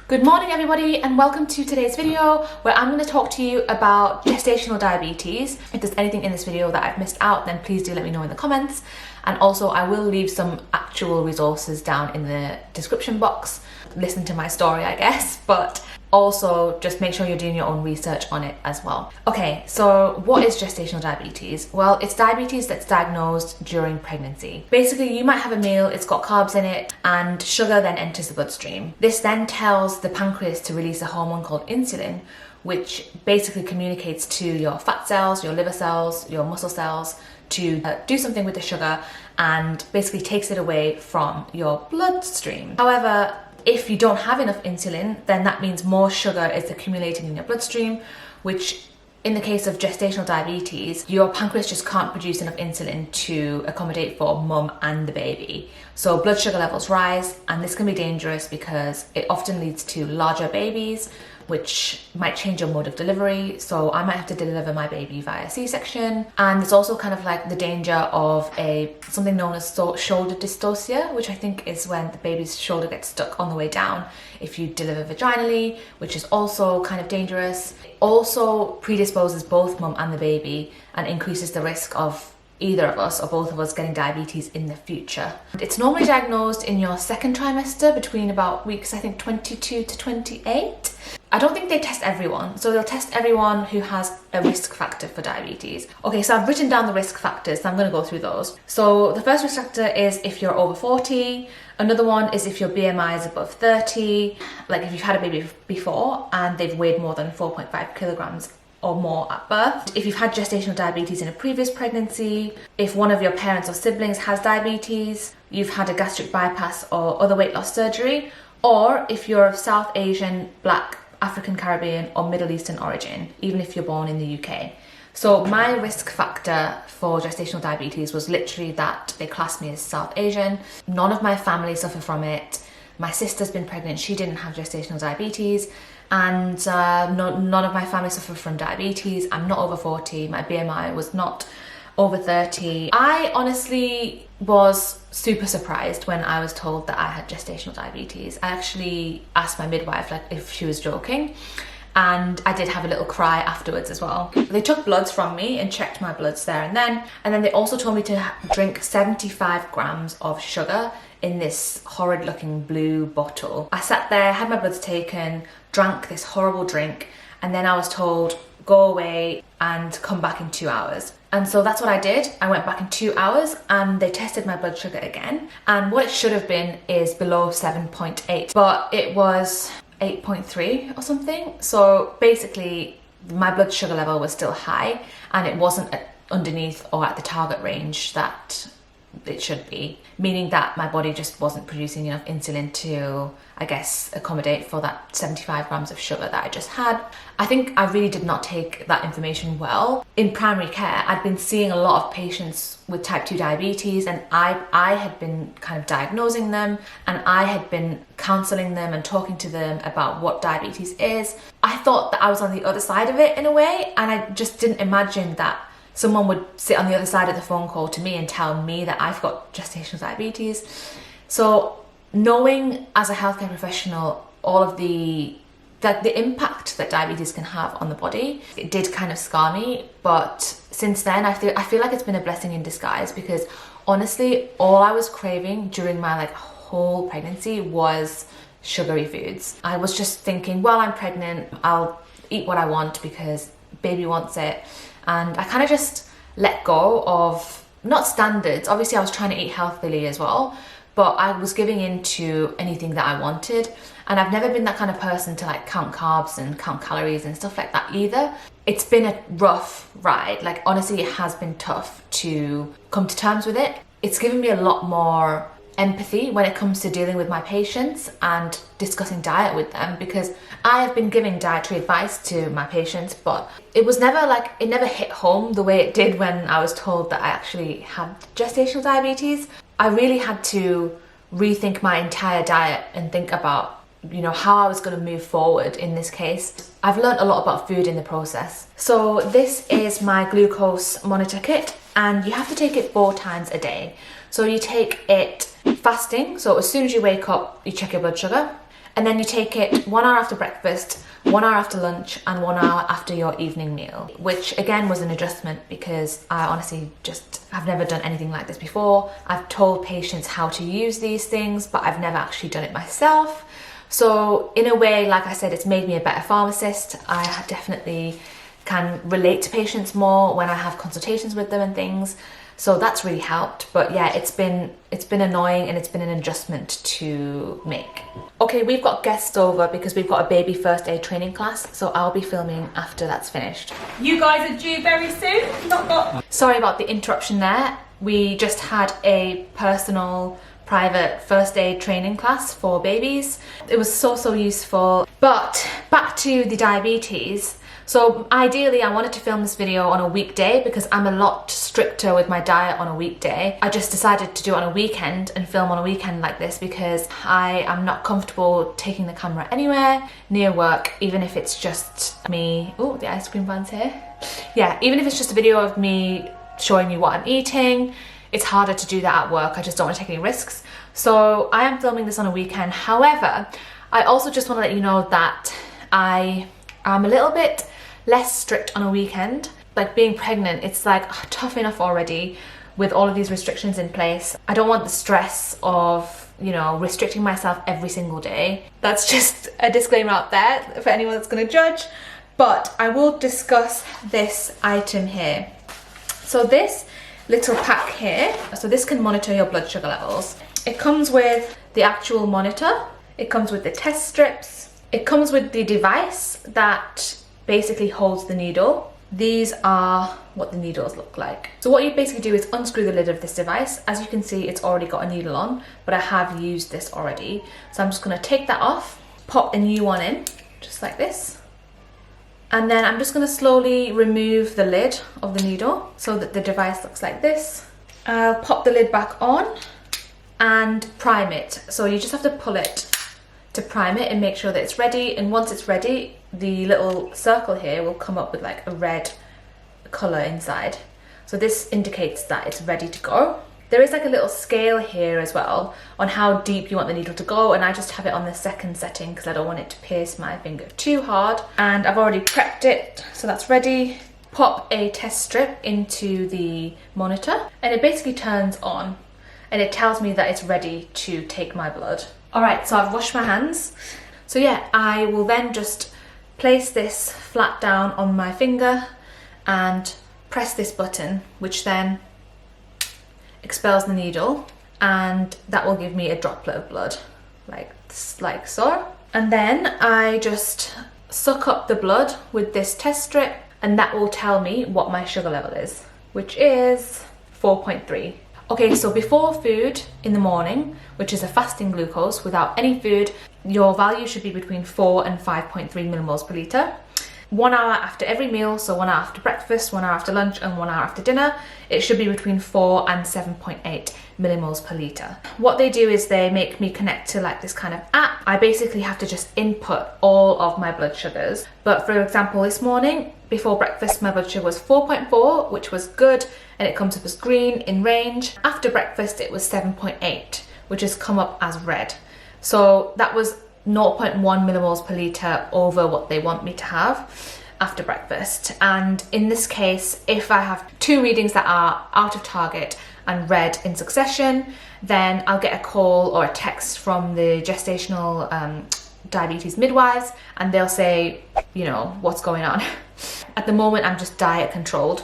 Good morning everybody and welcome to today's video where I'm going to talk to you about gestational diabetes. If there's anything in this video that I've missed out, then please do let me know in the comments, and also I will leave some actual resources down in the description box. Listen to my story, I guess, but also just make sure you're doing your own research on it as well. Okay, so what is gestational diabetes? Well, it's diabetes that's diagnosed during pregnancy. Basically, you might have a meal, it's got carbs in it, and sugar then enters the bloodstream. This then tells the pancreas to release a hormone called insulin, which basically communicates to your fat cells, your liver cells, your muscle cells to do something with the sugar and basically takes it away from your bloodstream. However, if you don't have enough insulin, then that means more sugar is accumulating in your bloodstream, which in the case of gestational diabetes, your pancreas just can't produce enough insulin to accommodate for mum and the baby. So blood sugar levels rise, and this can be dangerous because it often leads to larger babies, which might change your mode of delivery. So I might have to deliver my baby via C-section. And there's also kind of like the danger of something known as shoulder dystocia, which I think is when the baby's shoulder gets stuck on the way down if you deliver vaginally, which is also kind of dangerous. It also predisposes both mum and the baby and increases the risk of either of us or both of us getting diabetes in the future. It's normally diagnosed in your second trimester between about weeks, I think 22 to 28. I don't think they test everyone, so they'll test everyone who has a risk factor for diabetes. Okay, so I've written down the risk factors, so I'm going to go through those. So the first risk factor is if you're over 40. Another one is if your BMI is above 30, like if you've had a baby before and they've weighed more than 4.5 kilograms or more at birth. If you've had gestational diabetes in a previous pregnancy, if one of your parents or siblings has diabetes, you've had a gastric bypass or other weight loss surgery, or if you're of South Asian, Black, African, Caribbean or Middle Eastern origin, even if you're born in the UK. So my risk factor for gestational diabetes was literally that they classed me as South Asian. None of my family suffer from it. My sister's been pregnant, she didn't have gestational diabetes, and none of my family suffer from diabetes. I'm not over 40, my BMI was not over 30. I honestly was super surprised when I was told that I had gestational diabetes. I actually asked my midwife if she was joking, and I did have a little cry afterwards as well. They took bloods from me and checked my bloods there and then they also told me to drink 75 grams of sugar in this horrid looking blue bottle. I sat there, had my bloods taken, drank this horrible drink, and then I was told, go away and come back in 2 hours. And so that's what I did. I went back in 2 hours and they tested my blood sugar again. And what it should have been is below 7.8, but it was 8.3 or something. So basically my blood sugar level was still high and it wasn't underneath or at the target range that it should be, meaning that my body just wasn't producing enough insulin to, I guess, accommodate for that 75 grams of sugar that I just had. I think I really did not take that information well. In primary care, I'd been seeing a lot of patients with type 2 diabetes, and I had been kind of diagnosing them, and I had been counselling them and talking to them about what diabetes is. I thought that I was on the other side of it in a way, and I just didn't imagine that someone would sit on the other side of the phone call to me and tell me that I've got gestational diabetes. So knowing as a healthcare professional all of the impact that diabetes can have on the body, it did kind of scar me. But since then, I feel like it's been a blessing in disguise, because honestly, all I was craving during my whole pregnancy was sugary foods. I was just thinking, well, I'm pregnant, I'll eat what I want because baby wants it. And I kind of just let go of, not standards, obviously I was trying to eat healthily as well, but I was giving in to anything that I wanted. And I've never been that kind of person to count carbs and count calories and stuff like that either. It's been a rough ride. Honestly, it has been tough to come to terms with it. It's given me a lot more empathy when it comes to dealing with my patients and discussing diet with them, because I have been giving dietary advice to my patients, but it was never it never hit home the way it did when I was told that I actually had gestational diabetes. I really had to rethink my entire diet and think about, how I was going to move forward in this case. I've learned a lot about food in the process. So this is my glucose monitor kit, and you have to take it 4 times a day. So you take it fasting, so as soon as you wake up, you check your blood sugar. and then you take it 1 hour after breakfast, 1 hour after lunch, and 1 hour after your evening meal, which again was an adjustment because I honestly just have never done anything like this before. I've told patients how to use these things, but I've never actually done it myself. So in a way, like I said, it's made me a better pharmacist. I definitely can relate to patients more when I have consultations with them and things. So that's really helped. But yeah, it's been annoying and it's been an adjustment to make. Okay, we've got guests over because we've got a baby first aid training class, so I'll be filming after that's finished. You guys are due very soon. Sorry about the interruption there. We just had a personal private first aid training class for babies. It was so useful. But back to the diabetes. So ideally I wanted to film this video on a weekday because I'm a lot stricter with my diet on a weekday. I just decided to do it on a weekend and film on a weekend like this because I am not comfortable taking the camera anywhere near work, even if it's just me. Oh, the ice cream van's here. Yeah, even if it's just a video of me showing you what I'm eating, it's harder to do that at work. I just don't want to take any risks. So I am filming this on a weekend. However, I also just want to let you know that I am a little bit less strict on a weekend. Like being pregnant, it's like tough enough already with all of these restrictions in place. I don't want the stress of, you know, restricting myself every single day. That's just a disclaimer out there for anyone that's going to judge. But I will discuss this item here. So this little pack here, so this can monitor your blood sugar levels. It comes with the actual monitor, it comes with the test strips, it comes with the device that basically holds the needle. These are what the needles look like. So what you basically do is unscrew the lid of this device. As you can see, it's already got a needle on, but I have used this already. So I'm just gonna take that off, pop a new one in, just like this. And then I'm just gonna slowly remove the lid of the needle so that the device looks like this. I'll pop the lid back on and prime it. So you just have to pull it to prime it and make sure that it's ready. And once it's ready, the little circle here will come up with like a red color inside. So this indicates that it's ready to go. There is like a little scale here as well on how deep you want the needle to go, and I just have it on the second setting because I don't want it to pierce my finger too hard. And I've already prepped it, so that's ready. Pop a test strip into the monitor and it basically turns on and it tells me that it's ready to take my blood. All right, so I've washed my hands. So yeah, I will then just place this flat down on my finger and press this button, which then expels the needle, and that will give me a droplet of blood, like so. And then I just suck up the blood with this test strip, and that will tell me what my sugar level is, which is 4.3. Okay, so before food in the morning, which is a fasting glucose, without any food, your value should be between 4 and 5.3 millimoles per litre. 1 hour after every meal, so 1 hour after breakfast, 1 hour after lunch, and 1 hour after dinner, it should be between 4 and 7.8 millimoles per litre. What they do is they make me connect to like this kind of app. I basically have to just input all of my blood sugars. But for example, this morning, before breakfast, my blood sugar was 4.4, which was good, and it comes up as green in range. After breakfast, it was 7.8, which has come up as red. So that was 0.1 millimoles per litre over what they want me to have after breakfast. And in this case, if I have two readings that are out of target and red in succession, then I'll get a call or a text from the gestational diabetes midwives, and they'll say, you know, what's going on. At the moment, I'm just diet controlled,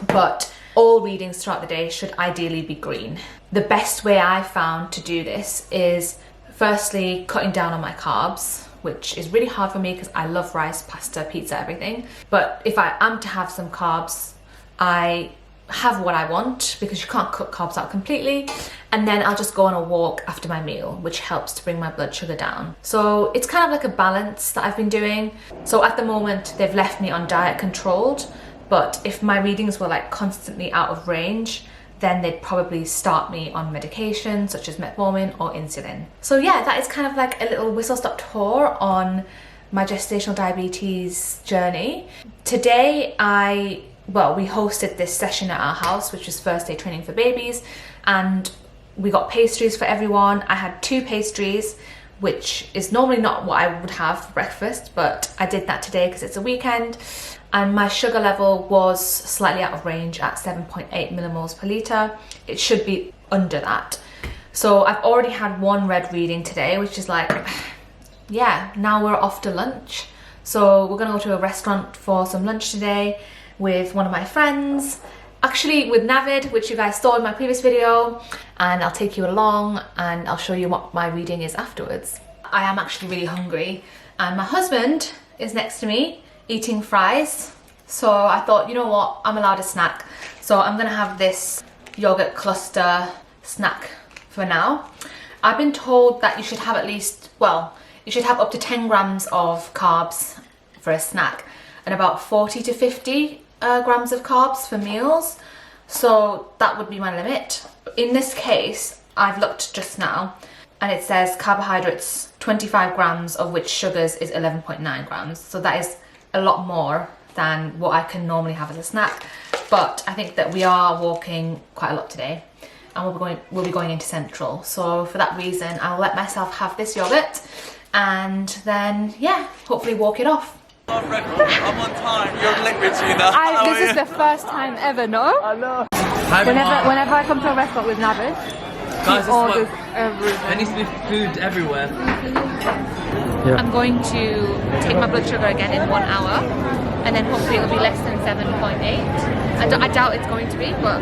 but all readings throughout the day should ideally be green. The best way I've found to do this is firstly cutting down on my carbs, which is really hard for me because I love rice, pasta, pizza, everything. But if I am to have some carbs, I have what I want because you can't cut carbs out completely. And then I'll just go on a walk after my meal, which helps to bring my blood sugar down. So it's kind of like a balance that I've been doing. So at the moment, they've left me on diet controlled, but if my readings were like constantly out of range, then they'd probably start me on medication such as metformin or insulin. So yeah, that is kind of like a little whistle-stop tour on my gestational diabetes journey. Today, we hosted this session at our house, which was first aid training for babies, and we got pastries for everyone. I had 2 pastries, which is normally not what I would have for breakfast, but I did that today because it's a weekend. And my sugar level was slightly out of range at 7.8 millimoles per litre. It should be under that. So I've already had one red reading today, which is like, yeah, now we're off to lunch. So we're gonna go to a restaurant for some lunch today with one of my friends. Actually with Navid, which you guys saw in my previous video, and I'll take you along and I'll show you what my reading is afterwards. I am actually really hungry, and my husband is next to me eating fries. So I thought, you know what, I'm allowed a snack. So I'm gonna have this yogurt cluster snack for now. I've been told that you should have at least, well, you should have up to 10 grams of carbs for a snack and about 40 to 50 grams of carbs for meals. So that would be my limit. In this case, I've looked just now and it says carbohydrates 25 grams, of which sugars is 11.9 grams. So that is a lot more than what I can normally have as a snack. But I think that we are walking quite a lot today, and we'll be going into Central. So for that reason, I'll let myself have this yogurt and then, yeah, hopefully walk it off. I'm on time. You're late, Regina. This is the first time ever, no? I know. Whenever I come to a restaurant with Navid, Guys, he orders everything. there needs to be food everywhere. I'm going to take my blood sugar again in 1 hour, and then hopefully it'll be less than 7.8. I doubt it's going to be, but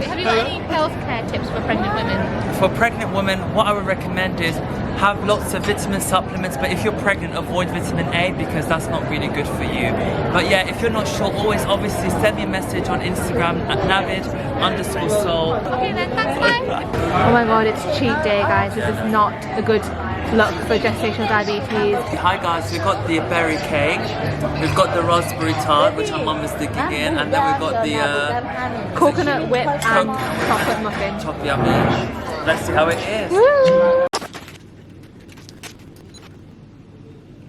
have you got any healthcare tips for pregnant women? For pregnant women, what I would recommend is have lots of vitamin supplements, but if you're pregnant, avoid vitamin A because that's not really good for you. But yeah, if you're not sure, always obviously send me a message on Instagram at navid_soul. Okay then, thanks, bye. Oh my god, it's cheat day, guys. This is not a good look for gestational diabetes. Hi guys, we've got the berry cake, we've got the raspberry tart, which our mum is sticking in, and then we've got the Coconut whip and chocolate muffin. chocolate yummy. Let's see how it is.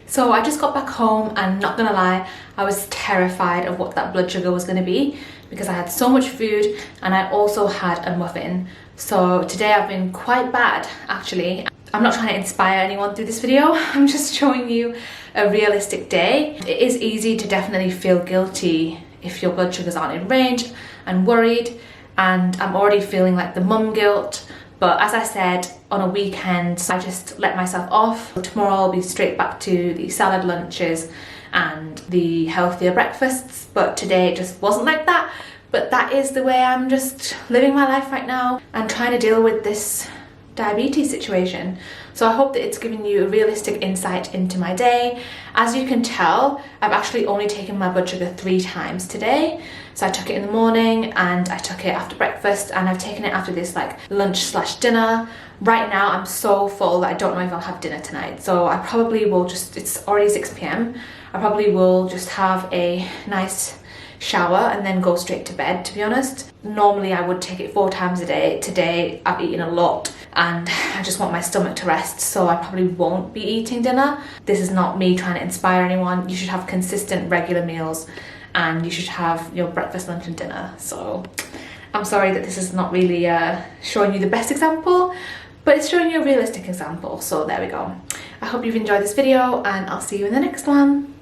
So I just got back home, and not gonna lie, I was terrified of what that blood sugar was gonna be because I had so much food and I also had a muffin. So today I've been quite bad, actually. I'm not trying to inspire anyone through this video. I'm just showing you a realistic day. It is easy to definitely feel guilty if your blood sugars aren't in range and worried, and I'm already feeling like the mum guilt. But as I said, on a weekend, I just let myself off. Tomorrow I'll be straight back to the salad lunches and the healthier breakfasts, but today it just wasn't like that. But that is the way I'm just living my life right now and trying to deal with this diabetes situation. So I hope that it's given you a realistic insight into my day. As you can tell, I've actually only taken my blood sugar 3 times today. So I took it in the morning and I took it after breakfast, and I've taken it after this like lunch/dinner. Right now I'm so full that I don't know if I'll have dinner tonight. So I probably will just, it's already 6 p.m. I probably will just have a nice shower and then go straight to bed, to be honest. Normally I would take it 4 times a day. Today I've eaten a lot and I just want my stomach to rest, so I probably won't be eating dinner. This is not me trying to inspire anyone. You should have consistent regular meals and you should have your breakfast, lunch and dinner. So I'm sorry that this is not really showing you the best example, but it's showing you a realistic example. So there we go. I hope you've enjoyed this video and I'll see you in the next one.